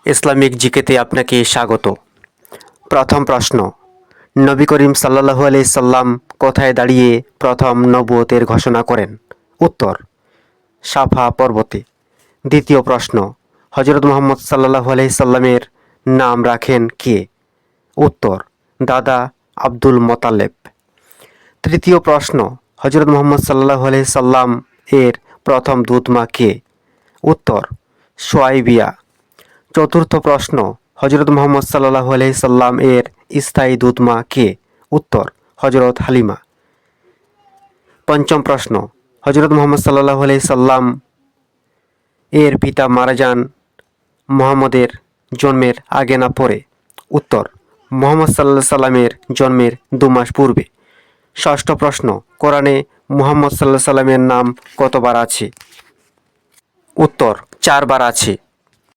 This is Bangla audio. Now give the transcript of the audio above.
ইসলামিক জিকেতে আপনাকে স্বাগত। প্রথম প্রশ্ন, নবী করিম সাল্লাল্লাহু আলাইহি সাল্লাম কোথায় দাঁড়িয়ে প্রথম নবুয়তের ঘোষণা করেন? উত্তর, সাফা পর্বতে। দ্বিতীয় প্রশ্ন, হযরত মুহাম্মদ সাল্লাল্লাহু আলাইহি সাল্লামের নাম রাখেন কে? উত্তর, দাদা আব্দুল মোতালেব। তৃতীয় প্রশ্ন, হযরত মুহাম্মদ সাল্লাল্লাহু আলাইহি সাল্লাম এর প্রথম দূত মা কে? উত্তর, সুয়াইবিয়া। চতুর্থ প্রশ্ন, হযরত মুহাম্মদ সাল্লাল্লাহু আলাইহি সাল্লাম এর স্থায়ী দূত মা কে? উত্তর, হযরত হালিমা। পঞ্চম প্রশ্ন, হযরত মুহাম্মদ সাল্লাল্লাহু আলাইহি সাল্লাম এর পিতা মারা যান মুহাম্মদের জন্মের আগে না পরে? উত্তর, মুহাম্মদ সাল্লাল্লাহু আলাইহি সাল্লামের জন্মের 2 মাস পূর্বে। ষষ্ঠ প্রশ্ন, কোরআনে মুহাম্মদ সাল্লাল্লাহু আলাইহি সাল্লামের নাম কতবার আছে? উত্তর, 4 বার আছে।